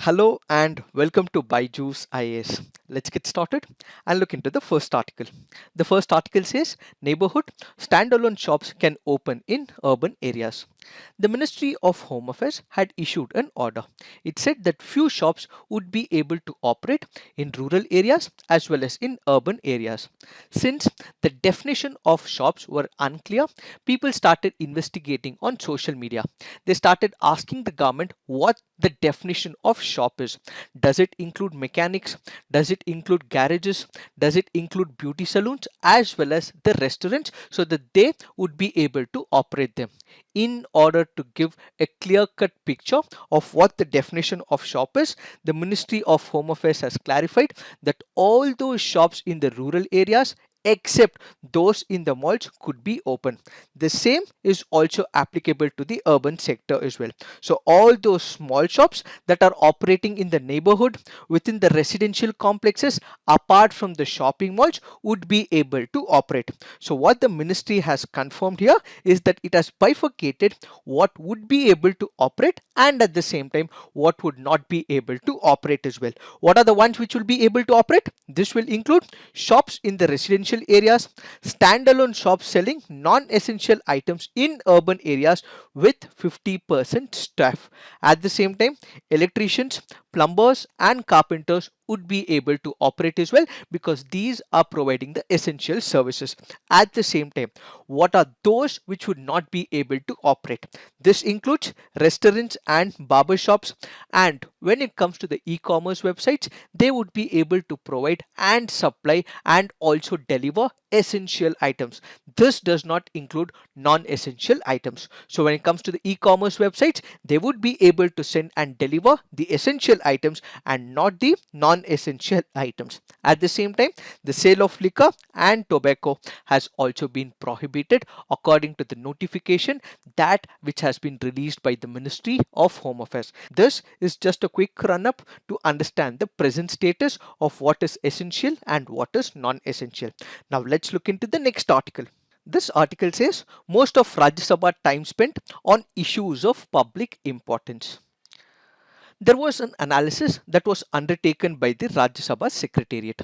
Hello and welcome to Byju's IAS. Let's get started and look into the first article. The first article says neighborhood standalone shops can open in urban areas. The Ministry of Home Affairs had issued an order. It said that few shops would be able to operate in rural areas as well as in urban areas. Since the definition of shops were unclear, people started investigating on social media. They started asking the government what the definition of shop is. Does it include mechanics? Does it include garages? Does it include beauty salons as well as the restaurants so that they would be able to operate them? In order to give a clear cut picture of what the definition of shop is, the Ministry of Home Affairs has clarified that all those shops in the rural areas except those in the malls could be open. The same is also applicable to the urban sector as well. So all those small shops that are operating in the neighborhood within the residential complexes apart from the shopping malls would be able to operate. So what the ministry has confirmed here is that it has bifurcated what would be able to operate and at the same time what would not be able to operate as well. What are the ones which will be able to operate? This will include shops in the residential areas, standalone shops selling non-essential items in urban areas with 50% staff. At the same time, electricians, plumbers and carpenters would be able to operate as well because these are providing the essential services. At the same time, what are those which would not be able to operate? This includes restaurants and barber shops, and when it comes to the e-commerce websites, they would be able to provide and supply and also deliver essential items. This does not include non-essential items. So when it comes to the e-commerce websites, they would be able to send and deliver the essential items and not the non-essential items. At the same time, the sale of liquor and tobacco has also been prohibited according to the notification that which has been released by the Ministry of Home Affairs. This is just a quick run up to understand the present status of what is essential and what is non-essential. Now let's look into the next article. This article says most of Rajya Sabha time spent on issues of public importance. There was an analysis that was undertaken by the Rajya Sabha Secretariat.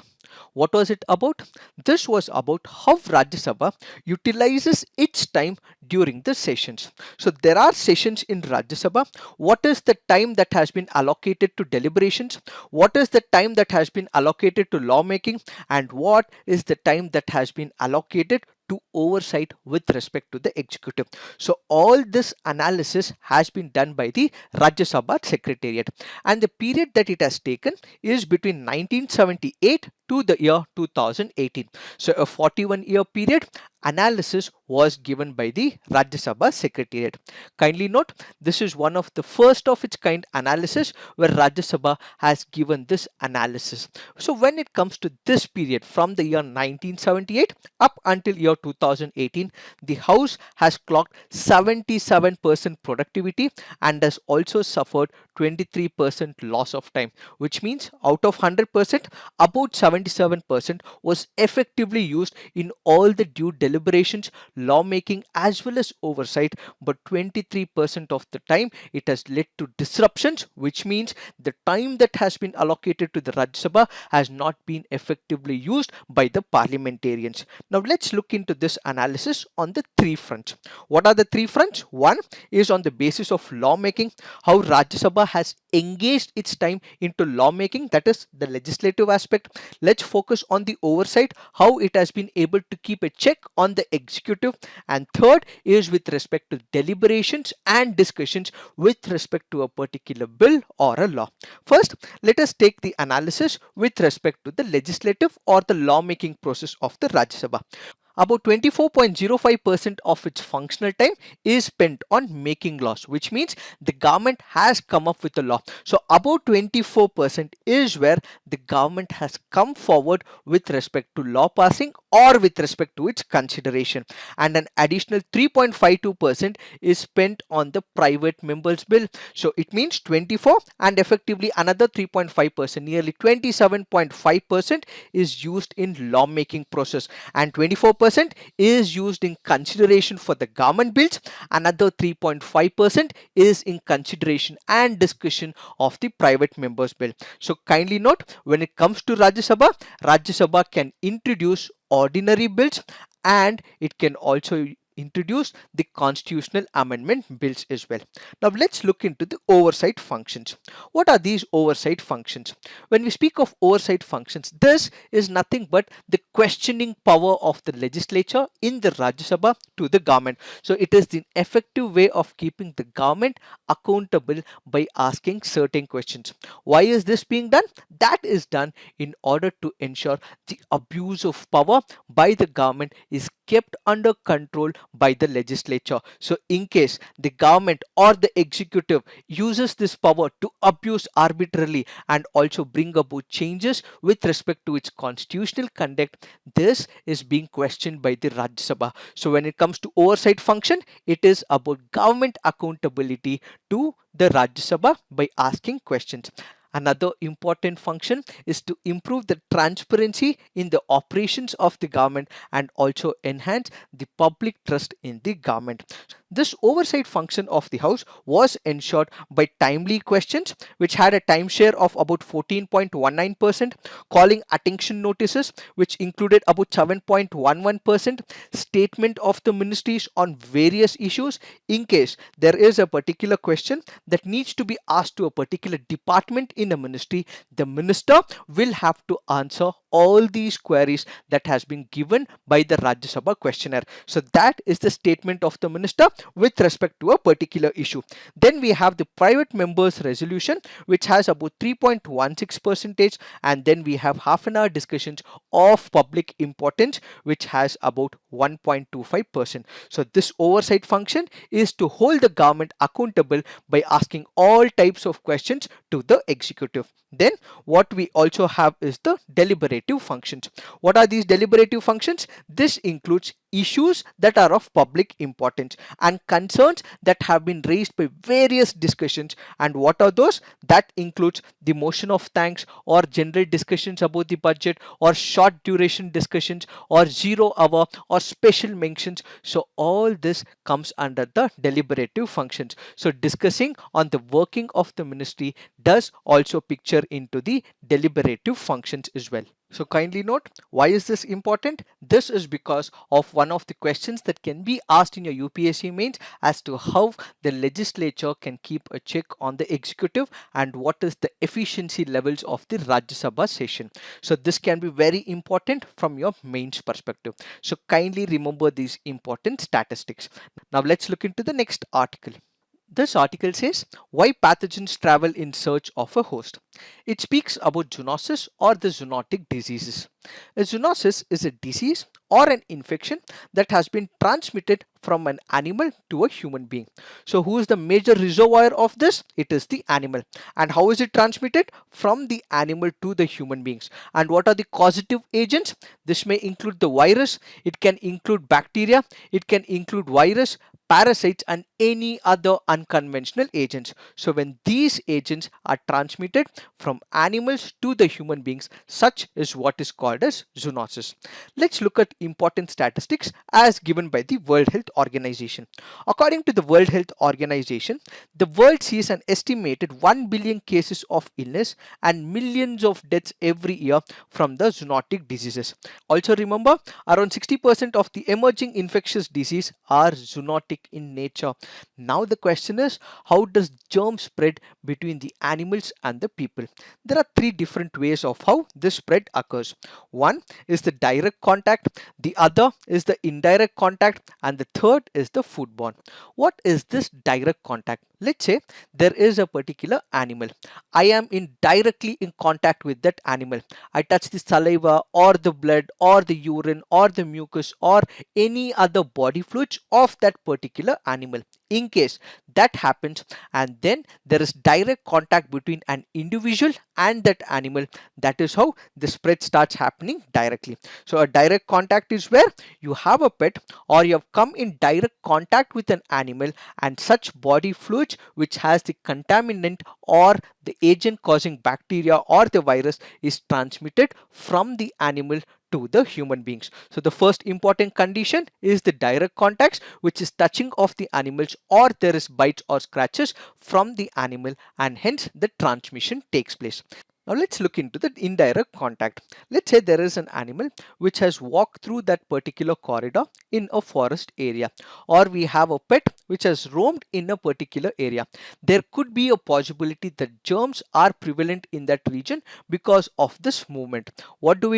What was it about? This was about how Rajya Sabha utilizes its time during the sessions. So there are sessions in Rajya Sabha. What is the time that has been allocated to deliberations? What is the time that has been allocated to lawmaking? And what is the time that has been allocated to oversight with respect to the executive? So all this analysis has been done by the Rajya Sabha Secretariat, and the period that it has taken is between 1978 to the year 2018. So a 41-year period analysis was given by the Rajya Sabha Secretariat. Kindly note, this is one of the first of its kind analysis where Rajya Sabha has given this analysis. So when it comes to this period from the year 1978 up until year 2018, the House has clocked 77% productivity and has also suffered 23% loss of time, which means out of 100%, about 77% was effectively used in all the due deliberations, lawmaking as well as oversight, but 23% of the time it has led to disruptions, which means the time that has been allocated to the Rajya Sabha has not been effectively used by the parliamentarians. Now let's look into this analysis on the three fronts. What are the three fronts? One is on the basis of lawmaking, how Rajya Sabha has engaged its time into lawmaking, that is the legislative aspect. Let's focus on the oversight, how it has been able to keep a check on the executive, and third is with respect to deliberations and discussions with respect to a particular bill or a law. First, let us take the analysis with respect to the legislative or the lawmaking process of the Rajya Sabha. About 24.05% of its functional time is spent on making laws, which means the government has come up with a law. So about 24% is where the government has come forward with respect to law passing or with respect to its consideration, and an additional 3.52% is spent on the private members bill. So it means 24 and effectively another 3.5%, nearly 27.5% is used in lawmaking process, and 24% 3.5% is used in consideration for the government bills. Another 3.5% is in consideration and discussion of the private members bill. So kindly note, when it comes to Rajya Sabha can introduce ordinary bills, and it can also introduce the constitutional amendment bills as well. Now let's look into the oversight functions. What are these oversight functions? When we speak of oversight functions, this is nothing but the questioning power of the legislature in the Rajya Sabha to the government. So it is the effective way of keeping the government accountable by asking certain questions. Why is this being done? That is done in order to ensure the abuse of power by the government is kept under control by the legislature. So in case the government or the executive uses this power to abuse arbitrarily and also bring about changes with respect to its constitutional conduct, this is being questioned by the Rajya Sabha. So when it comes to oversight function, it is about government accountability to the Rajya Sabha by asking questions. Another important function is to improve the transparency in the operations of the government and also enhance the public trust in the government. This oversight function of the House was ensured by timely questions, which had a time share of about 14.19%, calling attention notices, which included about 7.11%, statement of the ministries on various issues. In case there is a particular question that needs to be asked to a particular department in a ministry, the minister will have to answer all these queries that has been given by the Rajya Sabha questionnaire. So that is the statement of the minister with respect to a particular issue. Then we have the private members resolution, which has about 3.16%, and then we have half an hour discussions of public importance, which has about 1.25%. So this oversight function is to hold the government accountable by asking all types of questions to the executive. Then what we also have is the deliberative functions. What are these deliberative functions? This includes issues that are of public importance and concerns that have been raised by various discussions. And what are those? That includes the motion of thanks or general discussions about the budget or short duration discussions or 0 hour or special mentions. So all this comes under the deliberative functions. So discussing on the working of the ministry does also picture into the deliberative functions as well. So kindly note, why is this important? This is because of one of the questions that can be asked in your UPSC mains as to how the legislature can keep a check on the executive and what is the efficiency levels of the Rajya Sabha session. So this can be very important from your mains perspective. So kindly remember these important statistics. Now let's look into the next article. This article says why pathogens travel in search of a host. It speaks about zoonosis or the zoonotic diseases. A zoonosis is a disease or an infection that has been transmitted from an animal to a human being. So who is the major reservoir of this? It is the animal. And how is it transmitted? From the animal to the human beings. And what are the causative agents? This may include the virus, it can include bacteria, it can include virus, parasites and any other unconventional agents. So when these agents are transmitted from animals to the human beings, such is what is called as zoonosis. Let's look at important statistics as given by the World Health Organization. According to the World Health Organization, the world sees an estimated 1 billion cases of illness and millions of deaths every year from the zoonotic diseases. Also remember, around 60% of the emerging infectious disease are zoonotic in nature. Now the question is, how does germ spread between the animals and the people? There are three different ways of how this spread occurs. One is the direct contact, the other is the indirect contact, and the third is the foodborne. What is this direct contact? Let's say there is a particular animal. I am directly in contact with that animal. I touch the saliva or the blood or the urine or the mucus or any other body fluids of that particular animal. In case that happens and then there is direct contact between an individual and that animal, that is how the spread starts happening directly. So a direct contact is where you have a pet or you have come in direct contact with an animal and such body fluids which has the contaminant or the agent causing bacteria or the virus is transmitted from the animal to the human beings. So the first important condition is the direct contacts, which is touching of the animals or there is bites or scratches from the animal, and hence the transmission takes place. Now let's look into the indirect contact. Let's say there is an animal which has walked through that particular corridor in a forest area, or we have a pet which has roamed in a particular area. There could be a possibility that germs are prevalent in that region because of this movement. What do?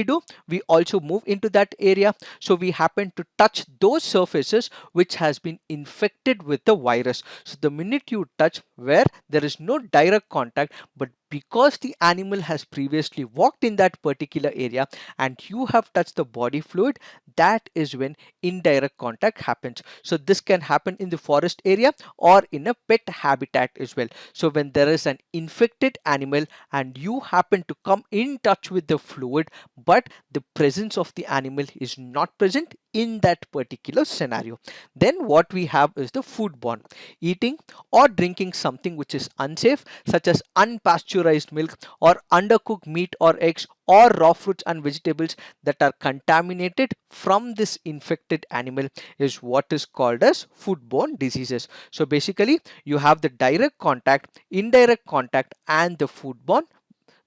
We also move into that area, so we happen to touch those surfaces which has been infected with the virus. So the minute you touch where there is no direct contact, but because the animal has previously walked in that particular area and you have touched the body fluid, that is when indirect contact happens. So this can happen in the forest area or in a pet habitat as well. So when there is an infected animal and you happen to come in touch with the fluid, but the presence of the animal is not present in that particular scenario, then what we have is the foodborne. Eating or drinking something which is unsafe, such as unpasteurized milk or undercooked meat or eggs or raw fruits and vegetables that are contaminated from this infected animal, is what is called as foodborne diseases. So basically you have the direct contact, indirect contact, and the foodborne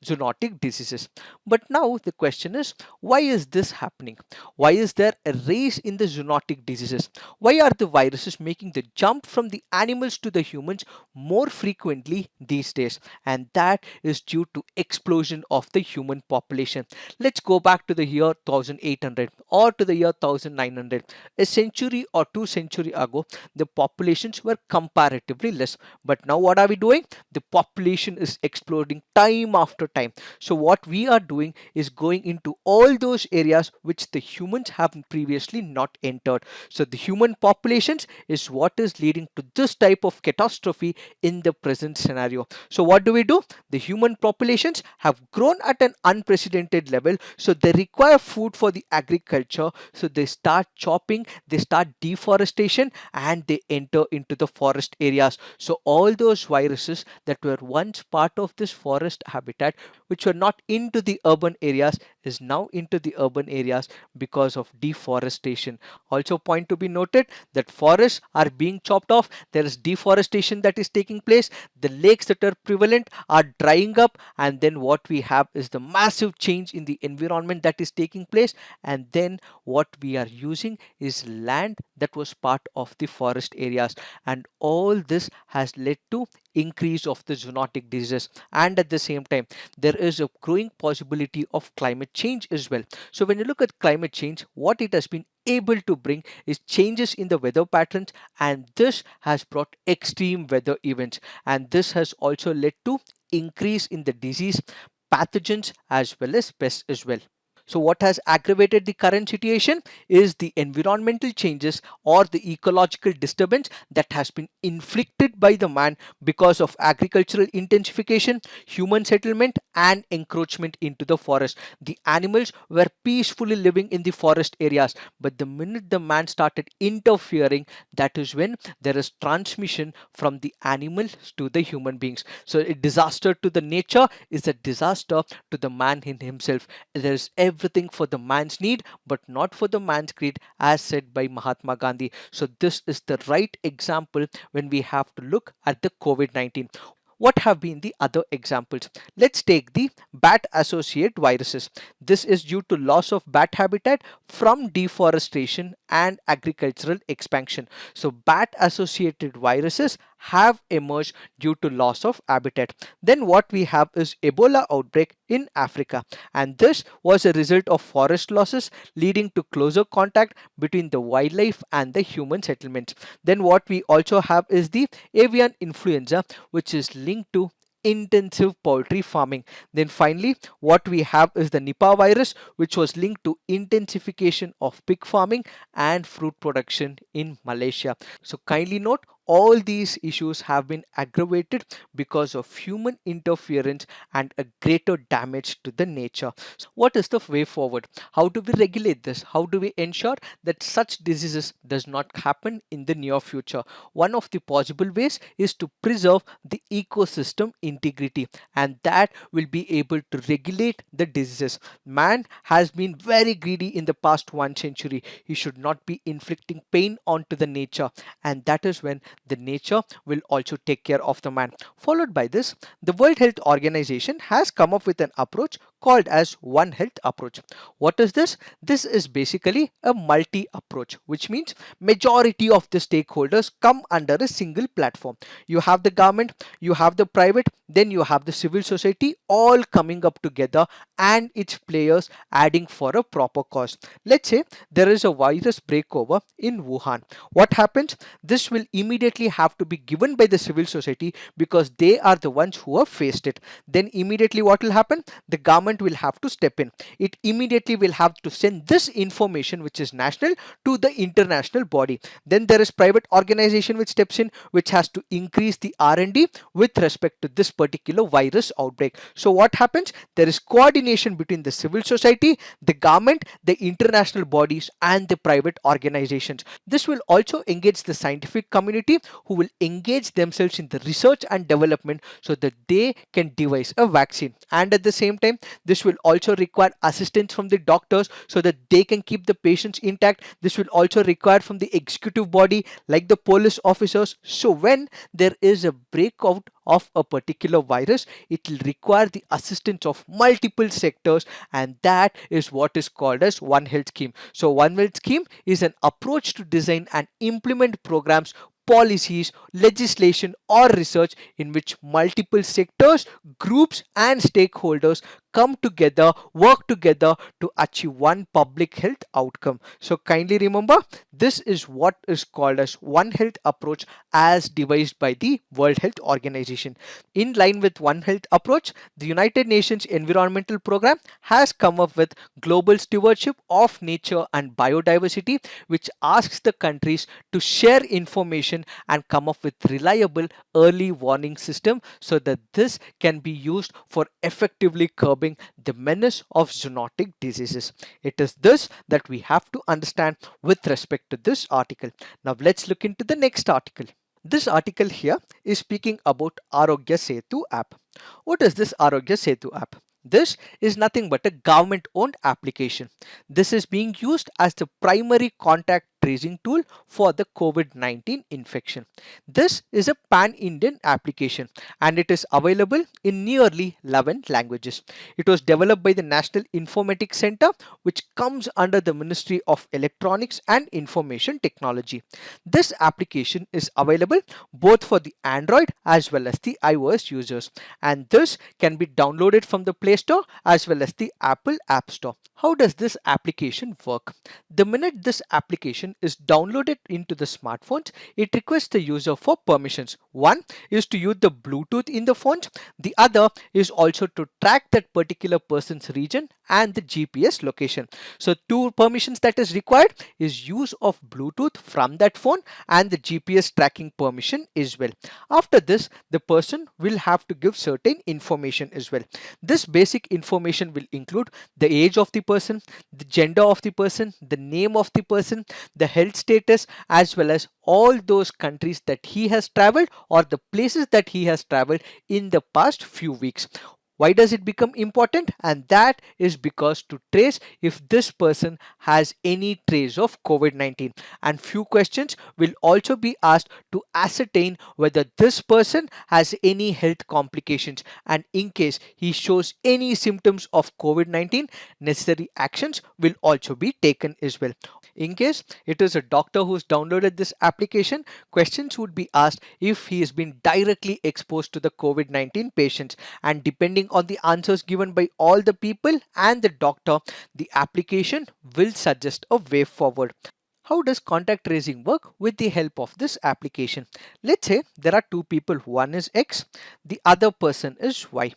zoonotic diseases. But now the question is, why is this happening? Why is there a rise in the zoonotic diseases? Why are the viruses making the jump from the animals to the humans more frequently these days? And that is due to explosion of the human population. Let's go back to the year 1800 or to the year 1900. A century or 2 centuries ago, the populations were comparatively less. But now what are we doing? The population is exploding time after time. So what we are doing is going into all those areas which the humans have previously not entered. So the human populations is what is leading to this type of catastrophe in the present scenario. So what do? The human populations have grown at an unprecedented level, so they require food for the agriculture. So they start chopping, they start deforestation, and they enter into the forest areas. So all those viruses that were once part of this forest habitat, which were not into the urban areas, is now into the urban areas because of deforestation. Also point to be noted that forests are being chopped off, there is deforestation that is taking place, the lakes that are prevalent are drying up, and then what we have is the massive change in the environment that is taking place. And then what we are using is land that was part of the forest areas, and all this has led to increase of the zoonotic diseases. And at the same time, there is a growing possibility of climate change as well. So when you look at climate change, what it has been able to bring is changes in the weather patterns, and this has brought extreme weather events, and this has also led to increase in the disease pathogens as well as pests as well. So what has aggravated the current situation is the environmental changes or the ecological disturbance that has been inflicted by the man because of agricultural intensification, human settlement, and encroachment into the forest. The animals were peacefully living in the forest areas, but the minute the man started interfering, that is when there is transmission from the animals to the human beings. So a disaster to the nature is a disaster to the man in himself. There is everything for the man's need, but not for the man's greed, as said by Mahatma Gandhi. So this is the right example when we have to look at the COVID-19. What have been the other examples? Let's take the bat associated viruses. This is due to loss of bat habitat from deforestation and agricultural expansion. So bat associated viruses have emerged due to loss of habitat. Then what we have is Ebola outbreak in Africa, and this was a result of forest losses leading to closer contact between the wildlife and the human settlements. Then what we also have is the avian influenza, which is linked to intensive poultry farming. Then finally what we have is the Nipah virus, which was linked to intensification of pig farming and fruit production in Malaysia. So kindly note, all these issues have been aggravated because of human interference and a greater damage to the nature. What is the way forward? How do we regulate this? How do we ensure that such diseases does not happen in the near future? One of the possible ways is to preserve the ecosystem integrity, and that will be able to regulate the diseases. Man has been very greedy in the past 1 century. He should not be inflicting pain onto the nature, and that is when the nature will also take care of the man. Followed by this, the World Health Organization has come up with an approach called as One Health approach. What is this? This is basically a multi approach, which means majority of the stakeholders come under a single platform. You have the government, you have the private, then you have the civil society, all coming up together and its players adding for a proper cause. Let's say there is a virus breakover in Wuhan. What happens? This will immediately have to be given by the civil society because they are the ones who have faced it. Then immediately what will happen? The government will have to step in. It immediately will have to send this information, which is national, to the international body. Then there is private organization which steps in, which has to increase the R&D with respect to this particular virus outbreak. So what happens? There is coordination between the civil society, the government, the international bodies and the private organizations. This will also engage the scientific community, who will engage themselves in the research and development so that they can devise a vaccine. And at the same time, this will also require assistance from the doctors so that they can keep the patients intact. This will also require from the executive body like the police officers. So when there is a breakout of a particular virus, it will require the assistance of multiple sectors, and that is what is called as One Health scheme. So One Health scheme is an approach to design and implement programs, policies, legislation or research in which multiple sectors, groups and stakeholders come together, work together to achieve one public health outcome. So kindly remember, this is what is called as One Health approach as devised by the World Health Organization. In line with One Health approach, the United Nations Environmental Program has come up with Global Stewardship of Nature and Biodiversity, which asks the countries to share information and come up with reliable early warning system so that this can be used for effectively curbing the menace of zoonotic diseases. It is this that we have to understand with respect to this article. Now let's look into the next article. This article here is speaking about Arogya Setu app. What is this Arogya Setu app? This is nothing but a government owned application. This is being used as the primary contact tracing tool for the COVID-19 infection. This is a pan-Indian application and it is available in nearly 11 languages. It was developed by the National Informatics Center, which comes under the Ministry of Electronics and Information Technology. This application is available both for the Android as well as the iOS users, and this can be downloaded from the Play Store as well as the Apple App Store. How does this application work? The minute this application is downloaded into the smartphones, it requests the user for permissions. One is to use the Bluetooth in the phones. The other is also to track that particular person's region and the GPS location. So two permissions that is required is use of Bluetooth from that phone and the GPS tracking permission as well. After this, the person will have to give certain information as well. This basic information will include the age of the person, the gender of the person, the name of the person, the health status, as well as all those countries that he has traveled or the places that he has traveled in the past few weeks. Why does it become important? And that is because to trace if this person has any trace of COVID-19, and few questions will also be asked to ascertain whether this person has any health complications, and in case he shows any symptoms of COVID-19, necessary actions will also be taken as well. In case it is a doctor who's downloaded this application, questions would be asked if he has been directly exposed to the COVID-19 patients, and depending on the answers given by all the people and the doctor, the application will suggest a way forward. How does contact tracing work with the help of this application? Let's say there are two people, one is X, the other person is Y.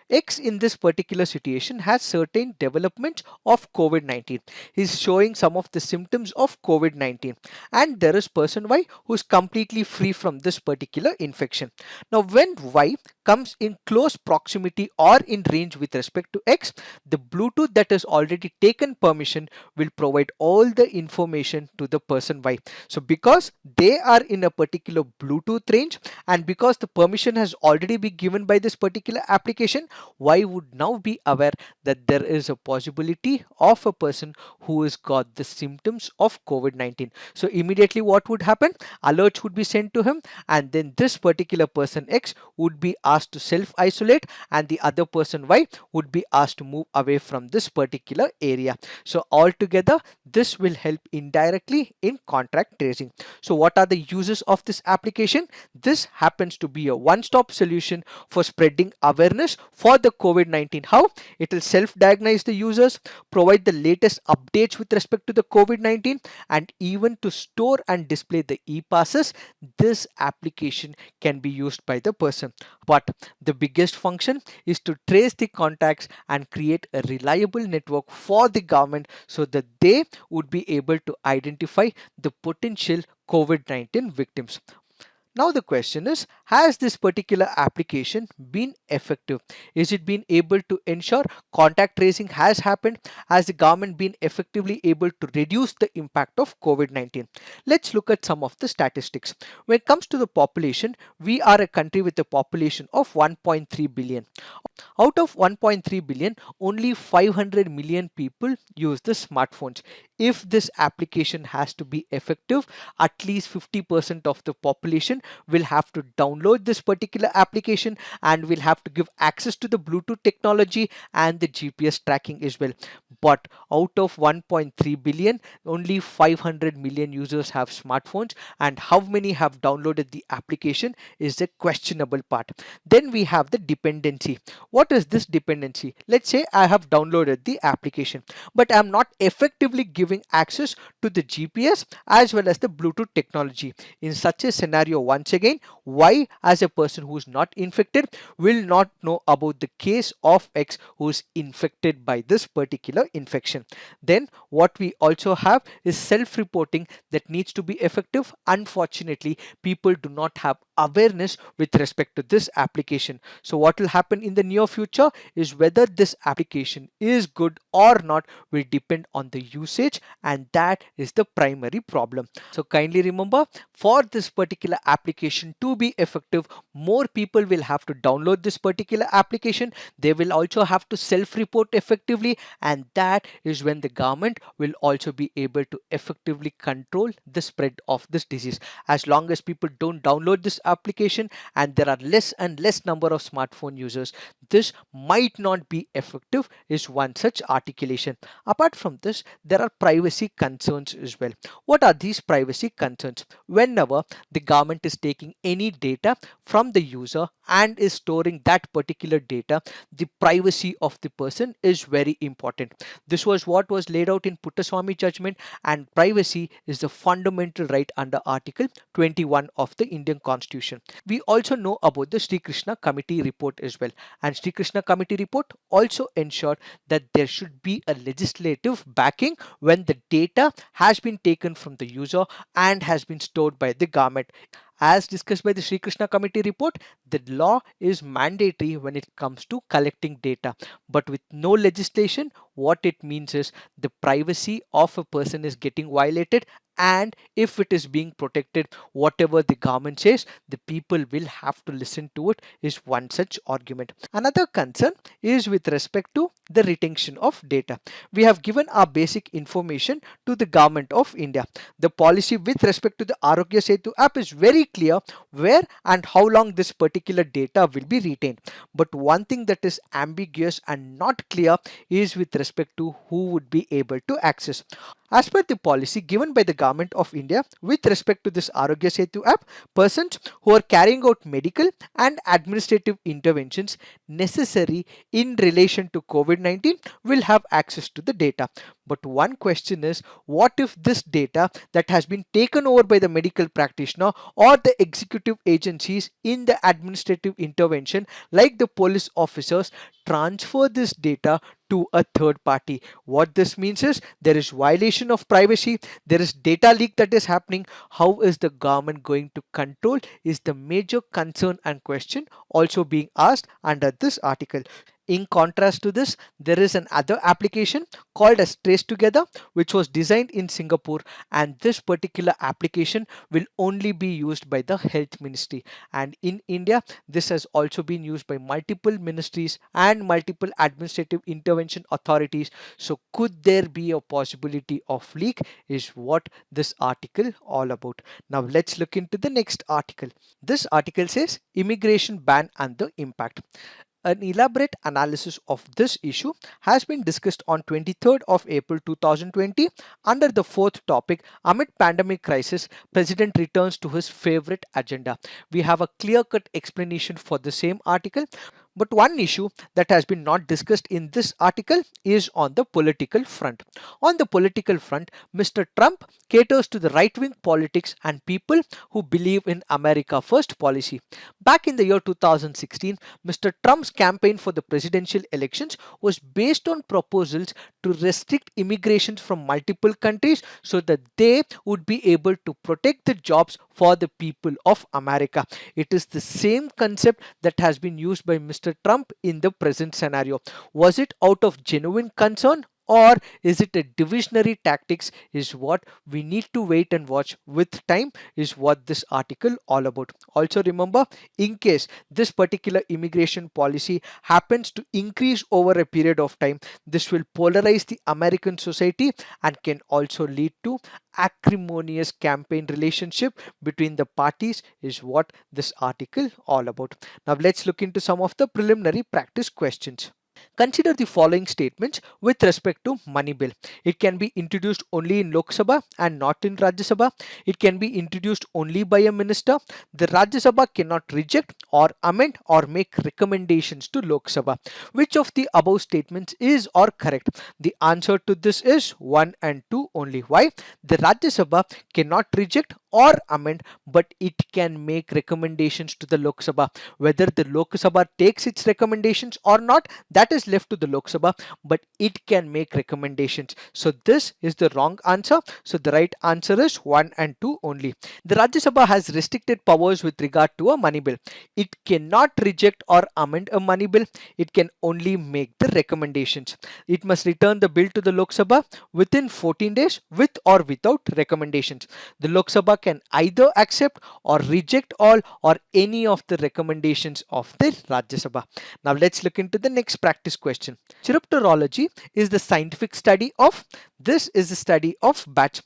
X in this particular situation has certain developments of COVID-19. He's showing some of the symptoms of COVID-19, and there is person Y who's completely free from this particular infection. Now, when Y comes in close proximity or in range with respect to X, the Bluetooth that has already taken permission will provide all the information to the person Y. So because they are in a particular Bluetooth range and because the permission has already been given by this particular application, Y would now be aware that there is a possibility of a person who has got the symptoms of COVID-19. So immediately what would happen? Alerts would be sent to him, and then this particular person X would be asked to self-isolate, and the other person Y would be asked to move away from this particular area. So altogether, this will help indirectly in contact tracing. So what are the uses of this application? This happens to be a one-stop solution for spreading awareness for the COVID-19. How? It will self-diagnose the users, provide the latest updates with respect to the COVID-19, and even to store and display the e-passes. This application can be used by the person. But the biggest function is to trace the contacts and create a reliable network for the government so that they would be able to identify the potential COVID-19 victims. Now the question is, has this particular application been effective? Is it been able to ensure contact tracing has happened? Has the government been effectively able to reduce the impact of COVID-19? Let's look at some of the statistics. When it comes to the population, we are a country with a population of 1.3 billion. Out of 1.3 billion, only 500 million people use the smartphones. If this application has to be effective, at least 50% of the population will have to download this particular application and will have to give access to the Bluetooth technology and the GPS tracking as well. But out of 1.3 billion, only 500 million users have smartphones, and how many have downloaded the application is a questionable part. Then we have the dependency. What is this dependency? Let's say I have downloaded the application, but I'm not effectively giving access to the GPS as well as the Bluetooth technology. In such a scenario, once again, Y as a person who is not infected will not know about the case of X who is infected by this particular infection. Then what we also have is self-reporting that needs to be effective. Unfortunately, people do not have awareness with respect to this application. So what will happen in the near future is whether this application is good or not will depend on the usage, and that is the primary problem. So kindly remember, for this particular application to be effective, more people will have to download this particular application. They will also have to self-report effectively, and that is when the government will also be able to effectively control the spread of this disease. As long as people don't download this application and there are less and less number of smartphone users, this might not be effective is one such articulation. Apart from this, there are privacy concerns as well. What are these privacy concerns? Whenever the government is taking any data from the user and is storing that particular data, the privacy of the person is very important. This was what was laid out in Puttaswamy judgment, and privacy is the fundamental right under Article 21 of the Indian Constitution. We also know about the Sri Krishna Committee report as well, and Sri Krishna Committee report also ensured that there should be a legislative backing when the data has been taken from the user and has been stored by the government. As discussed by the Sri Krishna Committee report, the law is mandatory when it comes to collecting data, but with no legislation, what it means is the privacy of a person is getting violated, and if it is being protected, whatever the government says, the people will have to listen to it is one such argument. Another concern is with respect to the retention of data. We have given our basic information to the government of India. The policy with respect to the Arogya Setu app is very clear where and how long this particular data will be retained. But one thing that is ambiguous and not clear is with respect to who would be able to access. As per the policy given by the government of India with respect to this Arogya Setu app, persons who are carrying out medical and administrative interventions necessary in relation to COVID-19 will have access to the data. But one question is, what if this data that has been taken over by the medical practitioner or the executive agencies in the administrative intervention, like the police officers, transfer this data to a third party? What this means is there is violation of privacy, there is data leak that is happening. How is the government going to control is the major concern and question also being asked under this article. In contrast to this, there is another application called as Trace Together, which was designed in Singapore, and this particular application will only be used by the health ministry. And in India, this has also been used by multiple ministries and multiple administrative intervention authorities. So could there be a possibility of leak is what this article all about. Now let's look into the next article. This article says immigration ban and the impact. An elaborate analysis of this issue has been discussed on 23rd of April 2020 under the fourth topic, amid pandemic crisis, President returns to his favorite agenda. We have a clear-cut explanation for the same article. But one issue that has been not discussed in this article is on the political front. On the political front, Mr. Trump caters to the right-wing politics and people who believe in America First policy. Back in the year 2016, Mr. Trump's campaign for the presidential elections was based on proposals to restrict immigration from multiple countries so that they would be able to protect the jobs for the people of America. It is the same concept that has been used by Mr. Trump in the present scenario. Was it out of genuine concern, or is it a divisionary tactics is what we need to wait and watch with time is what this article all about. Also remember, in case this particular immigration policy happens to increase over a period of time, this will polarize the American society and can also lead to acrimonious campaign relationship between the parties is what this article all about. Now let's look into some of the preliminary practice questions. Consider the following statements with respect to money bill. It can be introduced only in Lok Sabha and not in Rajya Sabha. It can be introduced only by a minister. The Rajya Sabha cannot reject or amend or make recommendations to Lok Sabha. Which of the above statements is or correct? The answer to this is 1 and 2 only. Why? The Rajya Sabha cannot reject or amend, but it can make recommendations to the Lok Sabha. Whether the Lok Sabha takes its recommendations or not, that is left to the Lok Sabha, but it can make recommendations. So this is the wrong answer. So the right answer is 1 and 2 only. The Rajya Sabha has restricted powers with regard to a money bill. It cannot reject or amend a money bill. It can only make the recommendations. It must return the bill to the Lok Sabha within 14 days with or without recommendations. The Lok Sabha can either accept or reject all or any of the recommendations of the Rajya Sabha. Now let's look into the next practice question. Chiropterology is the scientific study of, this is the study of bats.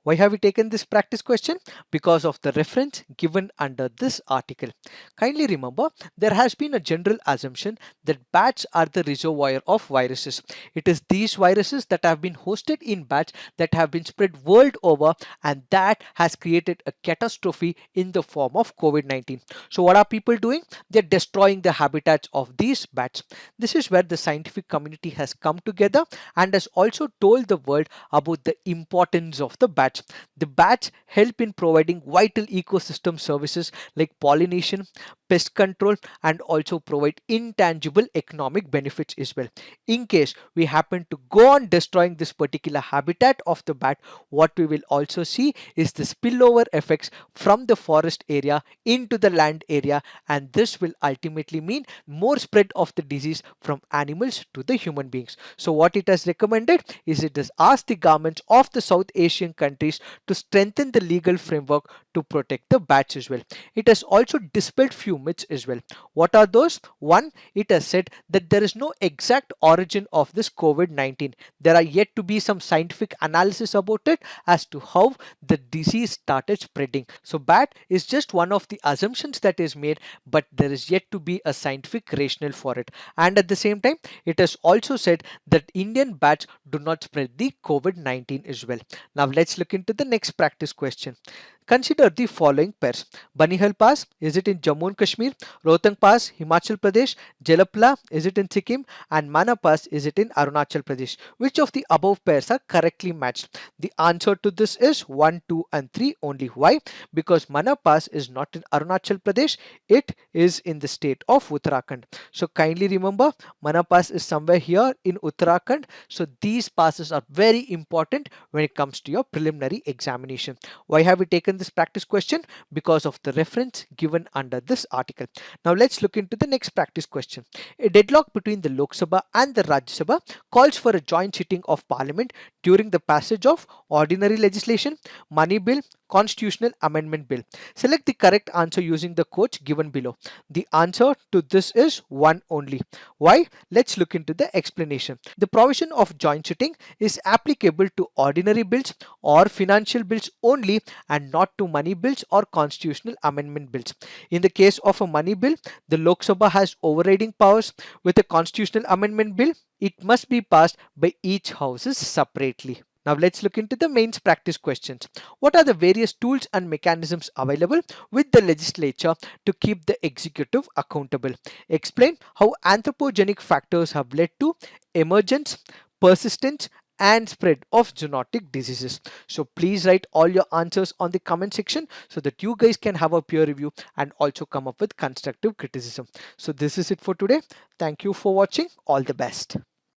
Why have we taken this practice question? Because of the reference given under this article. Kindly remember, there has been a general assumption that bats are the reservoir of viruses. It is these viruses that have been hosted in bats that have been spread world over, and that has created a catastrophe in the form of COVID-19. So what are people doing? They're destroying the habitats of these bats. This is where the scientific community has come together and has also told the world about the importance of the bats. The bats help in providing vital ecosystem services like pollination, pest control, and also provide intangible economic benefits as well. In case we happen to go on destroying this particular habitat of the bat, what we will also see is the spillover effects from the forest area into the land area, and this will ultimately mean more spread of the disease from animals to the human beings. So what it has recommended is it has asked the governments of the South Asian countries countries to strengthen the legal framework to protect the bats as well. It has also dispelled few myths as well. What are those? One, it has said that there is no exact origin of this COVID-19. There are yet to be some scientific analysis about it as to how the disease started spreading. So bat is just one of the assumptions that is made, but there is yet to be a scientific rationale for it. And at the same time, it has also said that Indian bats do not spread the COVID-19 as well. Now let's look into the next practice question. Consider the following pairs. Banihal Pass, is it in Jammu and Kashmir? Rohtang Pass, Himachal Pradesh. Jelapla, is it in Sikkim? And Mana Pass, is it in Arunachal Pradesh? Which of the above pairs are correctly matched? The answer to this is 1, 2 and 3 only. Why? Because Mana Pass is not in Arunachal Pradesh. It is in the state of Uttarakhand. So kindly remember, Mana Pass is somewhere here in Uttarakhand. So these passes are very important when it comes to your preliminary examination. Why have we taken this practice question? Because of the reference given under this article. Now let's look into the next practice question. A deadlock between the Lok Sabha and the Rajya Sabha calls for a joint sitting of Parliament during the passage of ordinary legislation, money bill, constitutional amendment bill. Select the correct answer using the codes given below. The answer to this is 1 only. Why? Let's look into the explanation. The provision of joint sitting is applicable to ordinary bills or financial bills only and not to money bills or constitutional amendment bills. In the case of a money bill, the Lok Sabha has overriding powers. With a constitutional amendment bill, it must be passed by each house separately. Now let's look into the mains practice questions. What are the various tools and mechanisms available with the legislature to keep the executive accountable? Explain how anthropogenic factors have led to emergence, persistence, and spread of zoonotic diseases. So please write all your answers on the comment section so that you guys can have a peer review and also come up with constructive criticism. So this is it for today. Thank you for watching. All the best.